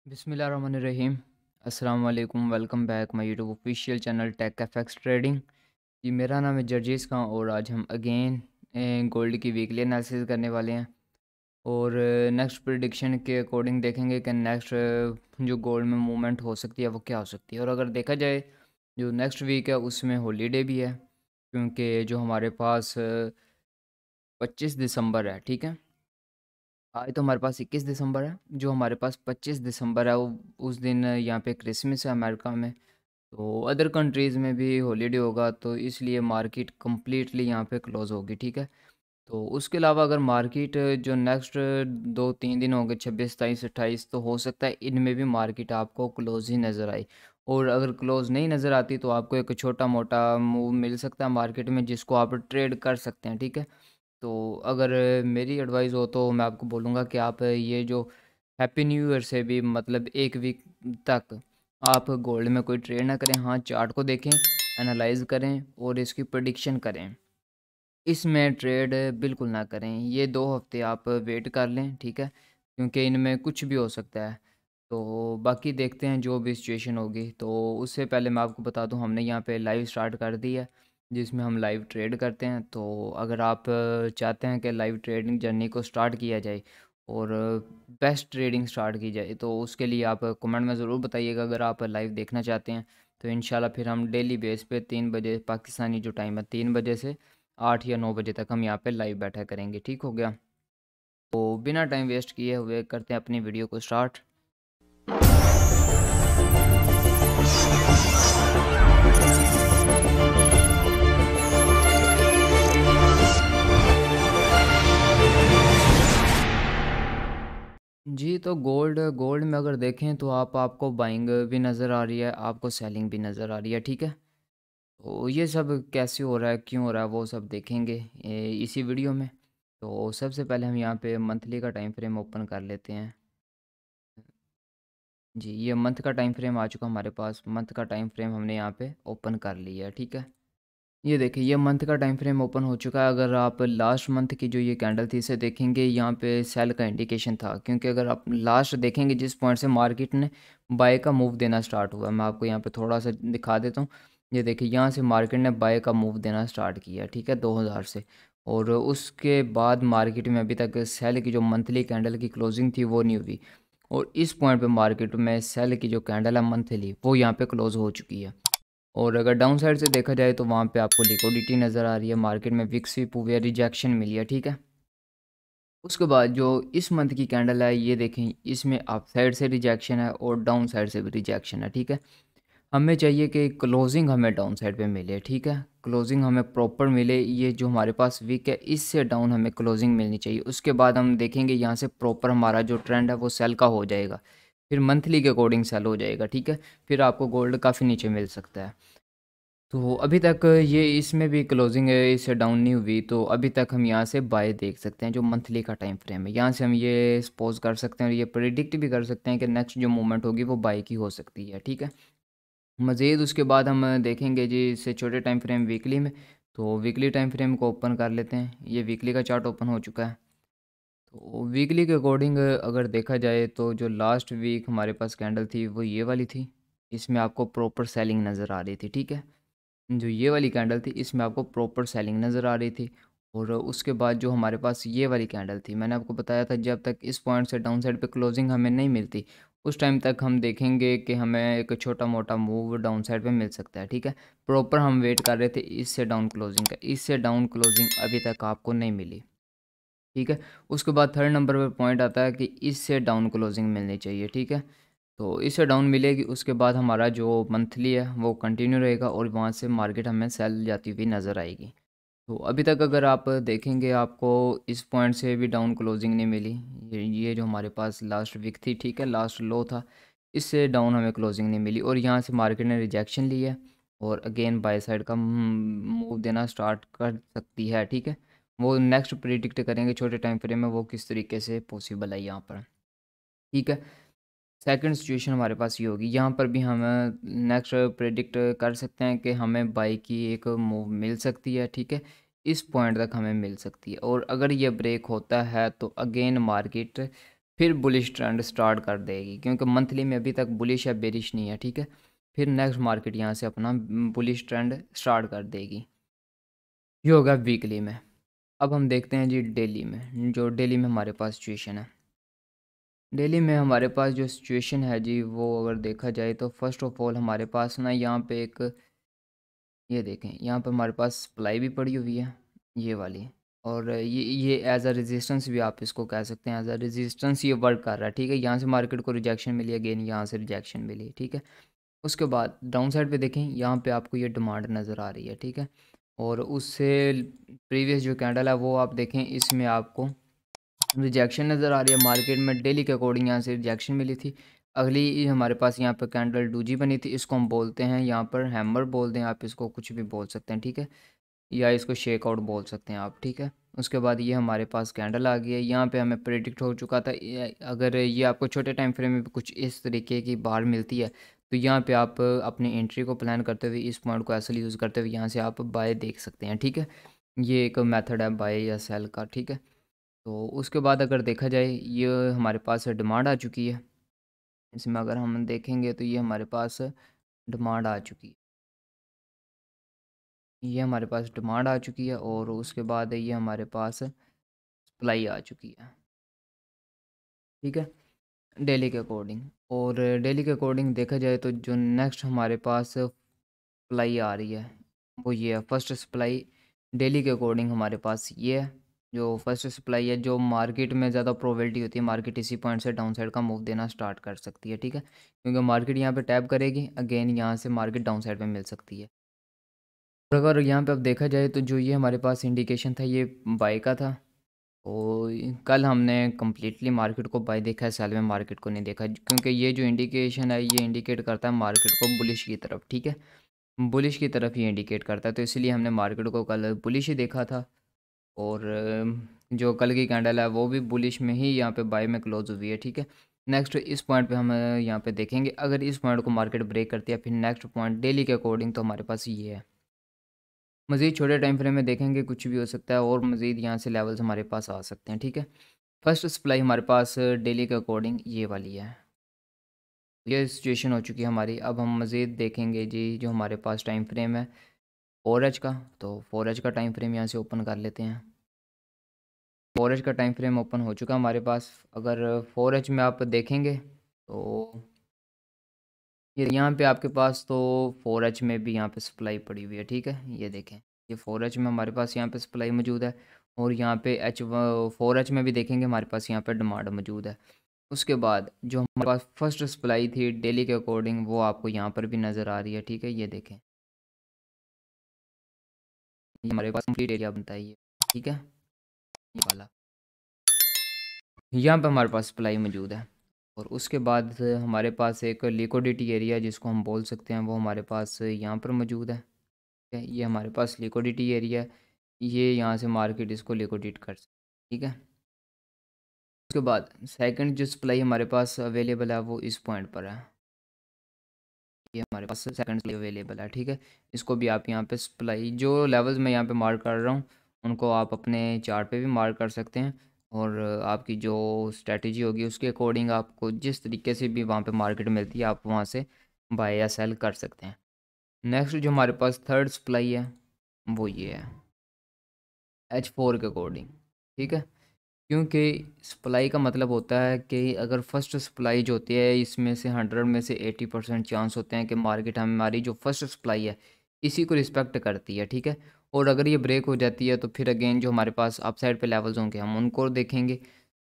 बिस्मिल्लाहिर्रहमानिर्रहीम। अस्सलाम वालेकुम। Welcome back my YouTube official channel tech FX trading. जी, मेरा नाम है जर्जीस खां और आज हम अगेन गोल्ड की वीकली एनालिसिस करने वाले हैं और नेक्स्ट प्रिडिक्शन के अकॉर्डिंग देखेंगे कि नेक्स्ट जो गोल्ड में मूवमेंट हो सकती है वो क्या हो सकती है। और अगर देखा जाए जो नेक्स्ट वीक है उसमें हॉलीडे भी है, क्योंकि जो हमारे पास 25 दिसंबर है, ठीक है। आज तो हमारे पास 21 दिसंबर है। जो हमारे पास 25 दिसंबर है वो उस दिन यहाँ पे क्रिसमस है अमेरिका में। तो अदर कंट्रीज़ में भी हॉलीडे होगा, तो इसलिए मार्केट कम्प्लीटली यहाँ पे क्लोज़ होगी, ठीक है। तो उसके अलावा अगर मार्केट जो नेक्स्ट 2-3 दिन होंगे 26, 27, 28, तो हो सकता है इनमें भी मार्केट आपको क्लोज़ ही नज़र आए। और अगर क्लोज़ नहीं नज़र आती तो आपको एक छोटा मोटा मूव मिल सकता है मार्केट में, जिसको आप ट्रेड कर सकते हैं, ठीक है। तो अगर मेरी एडवाइस हो तो मैं आपको बोलूँगा कि आप ये जो हैप्पी न्यू ईयर से भी मतलब एक वीक तक आप गोल्ड में कोई ट्रेड ना करें। हाँ, चार्ट को देखें, एनालाइज करें और इसकी प्रेडिक्शन करें। इसमें ट्रेड बिल्कुल ना करें। ये 2 हफ्ते आप वेट कर लें, ठीक है, क्योंकि इनमें कुछ भी हो सकता है। तो बाकी देखते हैं जो भी सिचुएशन होगी। तो उससे पहले मैं आपको बता दूं, हमने यहाँ पे लाइव स्टार्ट कर दी है, जिसमें हम लाइव ट्रेड करते हैं। तो अगर आप चाहते हैं कि लाइव ट्रेडिंग जर्नी को स्टार्ट किया जाए और बेस्ट ट्रेडिंग स्टार्ट की जाए, तो उसके लिए आप कमेंट में ज़रूर बताइएगा अगर आप लाइव देखना चाहते हैं। तो इंशाल्लाह फिर हम डेली बेस पे 3 बजे पाकिस्तानी जो टाइम है, 3 बजे से 8 या 9 बजे तक हम यहाँ पे लाइव बैठा करेंगे, ठीक हो गया। तो बिना टाइम वेस्ट किए हुए करते हैं अपनी वीडियो को स्टार्ट। जी, तो गोल्ड गोल्ड में अगर देखें तो आपको बाइंग भी नज़र आ रही है, आपको सेलिंग भी नज़र आ रही है, ठीक है। तो ये सब कैसे हो रहा है, क्यों हो रहा है, वो सब देखेंगे इसी वीडियो में। तो सबसे पहले हम यहाँ पे मंथली का टाइम फ्रेम ओपन कर लेते हैं। जी, ये मंथ का टाइम फ्रेम आ चुका हमारे पास। मंथ का टाइम फ्रेम हमने यहाँ पे ओपन कर लिया है, ठीक है। ये देखिए, ये मंथ का टाइम फ्रेम ओपन हो चुका है। अगर आप लास्ट मंथ की जो ये कैंडल थी इसे देखेंगे, यहाँ पे सेल का इंडिकेशन था, क्योंकि अगर आप लास्ट देखेंगे जिस पॉइंट से मार्केट ने बाय का मूव देना स्टार्ट हुआ, मैं आपको यहाँ पे थोड़ा सा दिखा देता हूँ। ये देखिए, यहाँ से मार्केट ने बाय का मूव देना स्टार्ट किया, ठीक है, 2000 से। और उसके बाद मार्केट में अभी तक सेल की जो मंथली कैंडल की क्लोजिंग थी वो नहीं हुई। और इस पॉइंट पे मार्केट में सेल की जो कैंडल है मंथली वो यहाँ पे क्लोज हो चुकी है। और अगर डाउन साइड से देखा जाए तो वहाँ पे आपको लिक्विडिटी नज़र आ रही है, मार्केट में विक्स भी हुई, रिजेक्शन मिली है, ठीक है। उसके बाद जो इस मंथ की कैंडल है ये देखें, इसमें अप साइड से रिजेक्शन है और डाउन साइड से भी रिजेक्शन है, ठीक है। हमें चाहिए कि क्लोजिंग हमें डाउन साइड पे मिले, ठीक है। क्लोजिंग हमें प्रॉपर मिले। ये जो हमारे पास वीक है इससे डाउन हमें क्लोजिंग मिलनी चाहिए। उसके बाद हम देखेंगे यहाँ से प्रॉपर हमारा जो ट्रेंड है वो सेल का हो जाएगा, फिर मंथली के अकॉर्डिंग सेल हो जाएगा, ठीक है। फिर आपको गोल्ड काफ़ी नीचे मिल सकता है। तो अभी तक ये इसमें भी क्लोजिंग है, इससे डाउन नहीं हुई, तो अभी तक हम यहाँ से बाय देख सकते हैं। जो मंथली का टाइम फ्रेम है, यहाँ से हम ये सपोज कर सकते हैं और ये प्रिडिक्ट भी कर सकते हैं कि नेक्स्ट जो मूवमेंट होगी वो बाय की हो सकती है, ठीक है। मज़ीद उसके बाद हम देखेंगे जी इससे छोटे टाइम फ्रेम वीकली में। तो वीकली टाइम फ्रेम को ओपन कर लेते हैं। ये वीकली का चार्ट ओपन हो चुका है। तो वीकली के अकॉर्डिंग अगर देखा जाए तो जो लास्ट वीक हमारे पास कैंडल थी वो ये वाली थी। इसमें आपको प्रॉपर सेलिंग नज़र आ रही थी, ठीक है। जो ये वाली कैंडल थी इसमें आपको प्रॉपर सेलिंग नज़र आ रही थी। और उसके बाद जो हमारे पास ये वाली कैंडल थी, मैंने आपको बताया था जब तक इस पॉइंट से डाउन साइड पे क्लोजिंग हमें नहीं मिलती उस टाइम तक हम देखेंगे कि हमें एक छोटा मोटा मूव डाउन साइड पे मिल सकता है, ठीक है। प्रॉपर हम वेट कर रहे थे इससे डाउन क्लोजिंग का। इससे डाउन क्लोजिंग अभी तक आपको नहीं मिली, ठीक है। उसके बाद थर्ड नंबर पर पॉइंट आता है कि इससे डाउन क्लोजिंग मिलनी चाहिए, ठीक है। तो इससे डाउन मिलेगी, उसके बाद हमारा जो मंथली है वो कंटिन्यू रहेगा और वहाँ से मार्केट हमें सेल जाती हुई नज़र आएगी। तो अभी तक अगर आप देखेंगे आपको इस पॉइंट से भी डाउन क्लोजिंग नहीं मिली। ये जो हमारे पास लास्ट वीक थी, ठीक है, लास्ट लो था, इससे डाउन हमें क्लोजिंग नहीं मिली और यहाँ से मार्केट ने रिजेक्शन ली है और अगेन बाय साइड का मूव देना स्टार्ट कर सकती है, ठीक है। वो नेक्स्ट प्रिडिक्ट करेंगे छोटे टाइम फ्रेम में वो किस तरीके से पॉसिबल है यहाँ पर, ठीक है। सेकंड सिचुएशन हमारे पास ये होगी, यहाँ पर भी हम नेक्स्ट प्रेडिक्ट कर सकते हैं कि हमें बाई की एक मूव मिल सकती है, ठीक है। इस पॉइंट तक हमें मिल सकती है और अगर ये ब्रेक होता है तो अगेन मार्केट फिर बुलिश ट्रेंड स्टार्ट कर देगी, क्योंकि मंथली में अभी तक बुलिश या बेरिश नहीं है, ठीक है। फिर नेक्स्ट मार्केट यहाँ से अपना बुलिश ट्रेंड स्टार्ट कर देगी। ये होगा वीकली में। अब हम देखते हैं जी डेली में, जो डेली में हमारे पास सिचुएशन है। डेली में हमारे पास जो सिचुएशन है जी, वो अगर देखा जाए तो फर्स्ट ऑफ ऑल हमारे पास ना यहाँ पे एक, ये देखें यहाँ पे हमारे पास सप्लाई भी पड़ी हुई है, ये वाली। और ये एज अ रेजिस्टेंस भी आप इसको कह सकते हैं, एज अ रेजिस्टेंस ये वर्क कर रहा है, ठीक है। यहाँ से मार्केट को रिजेक्शन मिली, अगेन यहाँ से रिजेक्शन मिली, ठीक है। उसके बाद डाउन साइड पे देखें, यहाँ पे आपको ये डिमांड नज़र आ रही है, ठीक है। और उससे प्रीवियस जो कैंडल है वो आप देखें, इसमें आपको रिजेक्शन नज़र आ रही है। मार्केट में डेली के अकॉर्डिंग यहाँ से रिजेक्शन मिली थी। अगली हमारे पास यहाँ पर कैंडल डूजी बनी थी, इसको हम बोलते हैं यहाँ पर हैमर बोल दें आप, इसको कुछ भी बोल सकते हैं, ठीक है। या इसको शेक आउट बोल सकते हैं आप, ठीक है। उसके बाद ये हमारे पास कैंडल आ गई है, यहाँ पे हमें प्रेडिक्ट हो चुका था। अगर ये आपको छोटे टाइम फ्रेम में भी कुछ इस तरीके की बार मिलती है, तो यहाँ पे आप अपनी एंट्री को प्लान करते हुए इस पॉइंट को ऐसे यूज़ करते हुए यहाँ से आप बाय देख सकते हैं, ठीक है। ये एक मेथड है बाय या सेल का, ठीक है। तो उसके बाद अगर देखा जाए, ये हमारे पास डिमांड आ चुकी है। इसमें अगर हम देखेंगे तो ये हमारे पास डिमांड आ चुकी है, ये हमारे पास डिमांड आ चुकी है। और उसके बाद ये हमारे पास सप्लाई आ चुकी है, ठीक है, डेली के अकॉर्डिंग। और डेली के अकॉर्डिंग देखा जाए तो जो नेक्स्ट हमारे पास सप्लाई आ रही है वो ये है, फर्स्ट सप्लाई डेली के अकॉर्डिंग हमारे पास ये है। जो फर्स्ट सप्लाई है, जो मार्केट में ज़्यादा प्रोबेबिलिटी होती है मार्केट इसी पॉइंट से डाउन साइड का मूव देना स्टार्ट कर सकती है, ठीक है। क्योंकि मार्केट यहाँ पे टैप करेगी, अगेन यहाँ से मार्केट डाउन साइड पे मिल सकती है। और अगर यहाँ पे अब देखा जाए तो जो ये हमारे पास इंडिकेशन था ये बाय का था। तो कल हमने कम्प्लीटली मार्केट को बाय देखा है, सेल में मार्केट को नहीं देखा, क्योंकि ये जो इंडिकेशन है ये इंडिकेट करता है मार्केट को बुलिश की तरफ, ठीक है। बुलिश की तरफ ही इंडिकेट करता है, तो इसलिए हमने मार्केट को कल बुलिश ही देखा था। और जो कल की कैंडल है वो भी बुलिश में ही यहाँ पे बाय में क्लोज हुई है, ठीक है। नेक्स्ट इस पॉइंट पे हम यहाँ पे देखेंगे, अगर इस पॉइंट को मार्केट ब्रेक करती है, फिर नेक्स्ट पॉइंट डेली के अकॉर्डिंग तो हमारे पास ये है। मज़ीद छोटे टाइम फ्रेम में देखेंगे कुछ भी हो सकता है, और मज़ीद यहाँ से लेवल्स हमारे पास आ सकते हैं, ठीक है। फर्स्ट सप्लाई हमारे पास डेली के अकॉर्डिंग ये वाली है। ये सिचुएशन हो चुकी है हमारी। अब हम मज़ीद देखेंगे जी जो हमारे पास टाइम फ्रेम है 4H का। तो 4H का टाइम फ्रेम यहाँ से ओपन कर लेते हैं। 4H का टाइम फ्रेम ओपन हो चुका हमारे पास। अगर 4H में आप देखेंगे तो ये यहाँ पे आपके पास तो 4H में भी यहाँ पे सप्लाई पड़ी हुई है, ठीक है। ये देखें, ये 4H में हमारे पास यहाँ पे सप्लाई मौजूद है। और यहाँ पे 4H में भी देखेंगे हमारे पास यहाँ पे डिमांड मौजूद है। उसके बाद जो हमारे पास फर्स्ट सप्लाई थी डेली के अकॉर्डिंग वो आपको यहाँ पर भी नज़र आ रही है, ठीक है। ये देखें, ये हमारे पास कंप्लीट एरिया बनता है ये, ठीक है, ये वाला। यहाँ पे हमारे पास सप्लाई मौजूद है। और उसके बाद हमारे पास एक लिक्विडिटी एरिया जिसको हम बोल सकते हैं वो हमारे पास यहाँ पर मौजूद है, ठीक है। ये हमारे पास लिक्विडिटी एरिया, ये यहाँ से मार्केट इसको लिक्विडेट कर सकती है, ठीक है। उसके बाद सेकंड जो सप्लाई हमारे पास अवेलेबल है वो इस पॉइंट पर है। ये हमारे पास सेकंड सप्लाई अवेलेबल है, ठीक है। इसको भी आप यहाँ पे सप्लाई जो लेवल्स मैं यहाँ पे मार्क कर रहा हूँ उनको आप अपने चार्ट पे भी मार्क कर सकते हैं। और आपकी जो स्ट्रेटजी होगी उसके अकॉर्डिंग आपको जिस तरीके से भी वहाँ पे मार्केट मिलती है आप वहाँ से बाय या सेल कर सकते हैं। नेक्स्ट जो हमारे पास थर्ड सप्लाई है वो ये है H4 के अकॉर्डिंग, ठीक है। क्योंकि सप्लाई का मतलब होता है कि अगर फर्स्ट सप्लाई जो होती है इसमें से 100 में से 80% चांस होते हैं कि मार्केट हमारी जो फर्स्ट सप्लाई है इसी को रिस्पेक्ट करती है, ठीक है। और अगर ये ब्रेक हो जाती है तो फिर अगेन जो हमारे पास अपसाइड पे लेवल्स होंगे हम उनको देखेंगे,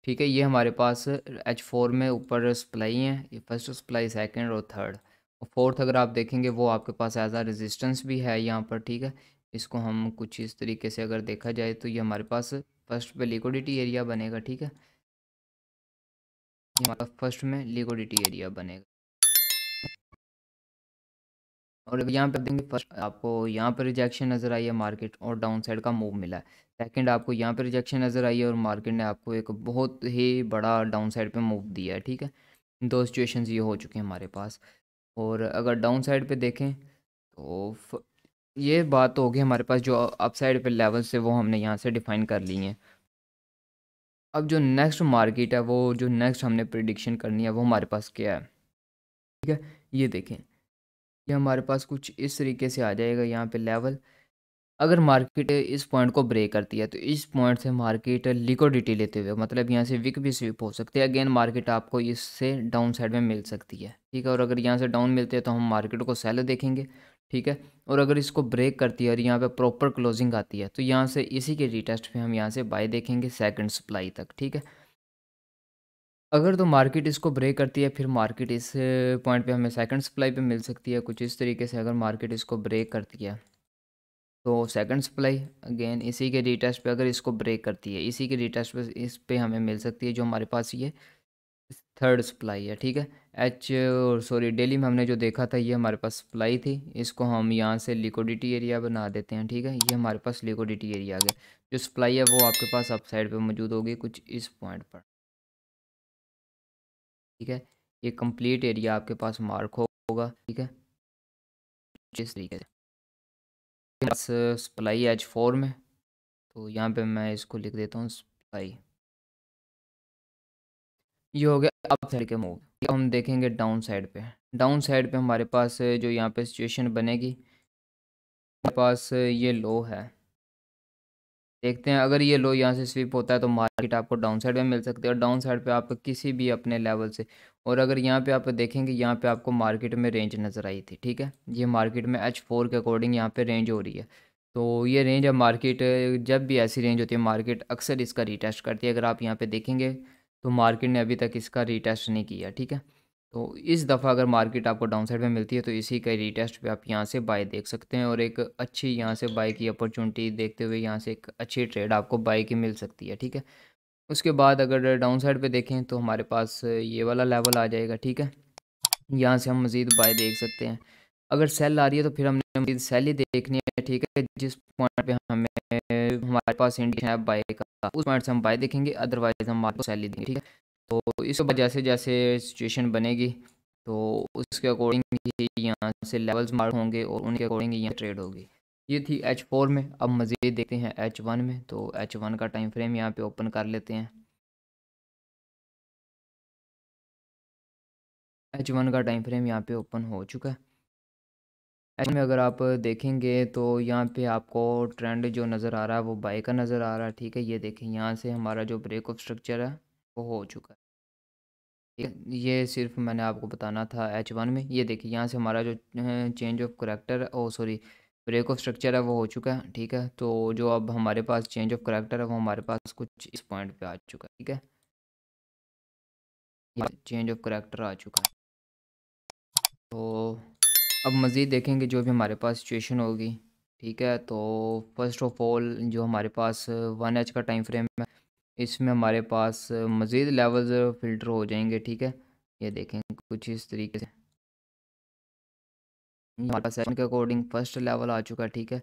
ठीक है। ये हमारे पास H4 में ऊपर सप्लाई है, ये फर्स्ट सप्लाई, सेकंड और थर्ड। और फोर्थ अगर आप देखेंगे वो आपके पास एज आ रेजिस्टेंस भी है यहाँ पर, ठीक है। इसको हम कुछ इस तरीके से अगर देखा जाए तो ये हमारे पास फर्स्ट पे लिक्विडिटी एरिया बनेगा, ठीक है। ये हमारा फर्स्ट में लिक्विडिटी एरिया बनेगा। और अब यहाँ पे देखेंगे फर्स्ट आपको यहाँ पर रिजेक्शन नज़र आई है मार्केट और डाउन साइड का मूव मिला है। सेकंड आपको यहाँ पर रिजेक्शन नज़र आई है और मार्केट ने आपको एक बहुत ही बड़ा डाउन साइड पे मूव दिया है, ठीक है। दो सिचुएशंस ये हो चुके हैं हमारे पास। और अगर डाउन साइड पे देखें तो ये बात तो होगी हमारे पास जो अप साइड पे लेवल्स है वो हमने यहाँ से डिफाइन कर ली हैं। अब जो नेक्स्ट मार्केट है, वो जो नेक्स्ट हमने प्रिडिक्शन करनी है वो हमारे पास क्या है, ठीक है। ये देखें, ये हमारे पास कुछ इस तरीके से आ जाएगा यहाँ पे लेवल। अगर मार्केट इस पॉइंट को ब्रेक करती है तो इस पॉइंट से मार्केट लिक्विडिटी लेते हुए, मतलब यहाँ से विक भी स्विप हो सकते हैं। अगेन मार्केट आपको इससे डाउन साइड में मिल सकती है, ठीक है। और अगर यहाँ से डाउन मिलते हैं तो हम मार्केट को सेल देखेंगे, ठीक है। और अगर इसको ब्रेक करती है और यहाँ पे प्रॉपर क्लोजिंग आती है तो यहाँ से इसी के रीटेस्ट पे हम यहाँ से बाय देखेंगे सेकंड सप्लाई तक, ठीक है। अगर तो मार्केट इसको ब्रेक करती है, फिर मार्केट इस पॉइंट पे हमें सेकंड सप्लाई पे मिल सकती है कुछ इस तरीके से। अगर मार्केट इसको ब्रेक करती है तो सेकंड सप्लाई अगेन इसी के रीटेस्ट पे, अगर इसको ब्रेक करती है इसी के रीटेस्ट पे, इस पे हमें मिल सकती है जो हमारे पास ये थर्ड सप्लाई है, ठीक है। एच सॉरी डेली में हमने जो देखा था ये हमारे पास सप्लाई थी, इसको हम यहाँ से लिक्विडिटी एरिया बना देते हैं, ठीक है। ये हमारे पास लिक्विडिटी एरिया आ गया। जो सप्लाई है वो आपके पास अप साइड पे मौजूद होगी कुछ इस पॉइंट पर, ठीक है। ये कंप्लीट एरिया आपके पास मार्क होगा, ठीक है, जिस तरीके से सप्लाई H4 में। तो यहाँ पे मैं इसको लिख देता हूँ सप्लाई। ये हो गया अप साइड के मूव। हम देखेंगे डाउन साइड पे। डाउन साइड पे हमारे पास जो यहाँ पे सिचुएशन बनेगी, हमारे पास ये लो है। देखते हैं अगर ये लो यहाँ से स्विप होता है तो मार्केट आपको डाउन साइड में मिल सकती है, और डाउन साइड पे आप किसी भी अपने लेवल से। और अगर यहाँ पे आप देखेंगे, यहाँ पे आपको मार्केट में रेंज नज़र आई थी, ठीक है। ये मार्केट में H4 के अकॉर्डिंग यहाँ पे रेंज हो रही है। तो ये रेंज है मार्केट, जब भी ऐसी रेंज होती है मार्केट अक्सर इसका रीटेस्ट करती है। अगर आप यहाँ पे देखेंगे तो मार्केट ने अभी तक इसका रीटेस्ट नहीं किया, ठीक है। तो इस दफ़ा अगर मार्केट आपको डाउन साइड में मिलती है तो इसी का रीटेस्ट पे आप यहाँ से बाय देख सकते हैं, और एक अच्छी यहाँ से बाय की अपॉर्चुनिटी देखते हुए यहाँ से एक अच्छी ट्रेड आपको बाय की मिल सकती है, ठीक है। उसके बाद अगर डाउन साइड पे देखें तो हमारे पास ये वाला लेवल आ जाएगा, ठीक है। यहाँ से हम मज़ीद बाय देख सकते हैं। अगर सेल आ रही है तो फिर हमने मज़ीद सेल ही देखनी है, ठीक है। जिस पॉइंट पे हमें हमारे पास इंडिकेशन है बाय का, उस पॉइंट से हम बाय देखेंगे, अदरवाइज हम मार्केट को सेल ही देंगे, ठीक है। तो इसके बाद जैसे जैसे सिचुएशन बनेगी तो उसके अकॉर्डिंग ही यहाँ से लेवल्स मार्क होंगे और उनके अकॉर्डिंग ही यहाँ ट्रेड होगी। ये थी H4 में। अब मज़ीद देखते हैं H1 में। तो H1 का टाइम फ्रेम यहाँ पे ओपन कर लेते हैं। H1 का टाइम फ्रेम यहाँ पे ओपन हो चुका है। H1 में अगर आप देखेंगे तो यहाँ पे आपको ट्रेंड जो नज़र आ रहा है वो बाय का नज़र आ रहा है, ठीक है। ये देखें, यहाँ से हमारा जो ब्रेक ऑफ स्ट्रक्चर है वो हो चुका है, ठीक है। ये सिर्फ मैंने आपको बताना था H1 में। ये देखिए, यहाँ से हमारा जो change of character, oh sorry, break of structure है वो हो चुका है, ठीक है। तो जो अब हमारे पास चेंज ऑफ करेक्टर है वो हमारे पास कुछ इस पॉइंट पे आ चुका है, ठीक है। ये चेंज ऑफ करेक्टर आ चुका है। तो अब मज़ीद देखेंगे जो भी हमारे पास सिचुएशन होगी, ठीक है। तो फर्स्ट ऑफ ऑल जो हमारे पास 1H का टाइम फ्रेम है, इसमें हमारे पास मज़ीद लेवल्स फ़िल्टर हो जाएंगे, ठीक है। ये देखें कुछ इस तरीके से हमारे पास सेकंड के अकॉर्डिंग फर्स्ट लेवल आ चुका है, ठीक है।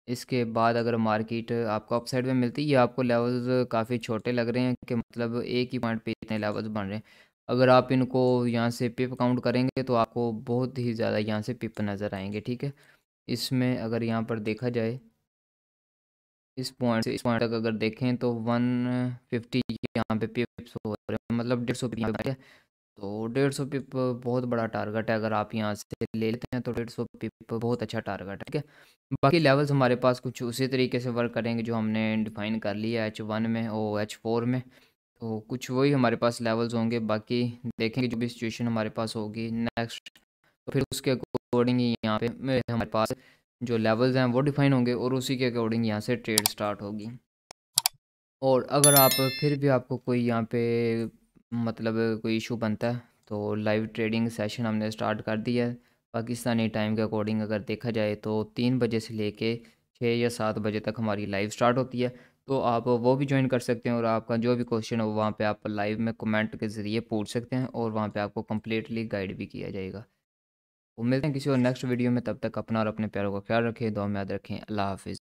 इसके बाद अगर मार्केट आपको अप साइड में मिलती है, ये आपको लेवल्स काफ़ी छोटे लग रहे हैं कि मतलब एक ही पॉइंट पे इतने लेवल्स बन रहे हैं। अगर आप इनको यहाँ से पिप काउंट करेंगे तो आपको बहुत ही ज़्यादा यहाँ से पिप नज़र आएंगे, ठीक है। इसमें अगर यहाँ पर देखा जाए, इस पॉइंट से इस पॉइंट तक अगर देखें तो 150 यहाँ पे पिप्स हो रहे हैं, मतलब 150 पिप यहाँ पे है। तो 150 पिप बहुत बड़ा टारगेट है। अगर आप यहाँ से ले लेते हैं तो 150 पिप बहुत अच्छा टारगेट है, ठीक है। बाकी लेवल्स हमारे पास कुछ उसी तरीके से वर्क करेंगे जो हमने डिफाइन कर लिया है H1 में और H4 में। तो कुछ वही हमारे पास लेवल्स होंगे, बाकी देखेंगे जो भी सिचुएशन हमारे पास होगी नेक्स्ट, तो फिर उसके अकॉर्डिंग ही यहाँ पे हमारे पास जो लेवल्स हैं वो डिफाइन होंगे और उसी के अकॉर्डिंग यहाँ से ट्रेड स्टार्ट होगी। और अगर आप फिर भी आपको कोई यहाँ पे मतलब कोई इशू बनता है तो लाइव ट्रेडिंग सेशन हमने स्टार्ट कर दिया है। पाकिस्तानी टाइम के अकॉर्डिंग अगर देखा जाए तो 3 बजे से लेके 6 या 7 बजे तक हमारी लाइव स्टार्ट होती है। तो आप वो भी ज्वाइन कर सकते हैं और आपका जो भी क्वेश्चन हो वहाँ पे आप लाइव में कमेंट के ज़रिए पूछ सकते हैं और वहाँ पे आपको कम्प्लीटली गाइड भी किया जाएगा। तो मिलते हैं किसी और नेक्स्ट वीडियो में, तब तक अपना और अपने प्यारों का ख्याल रखें, दुआ में याद रखें। अल्लाह हाफिज़।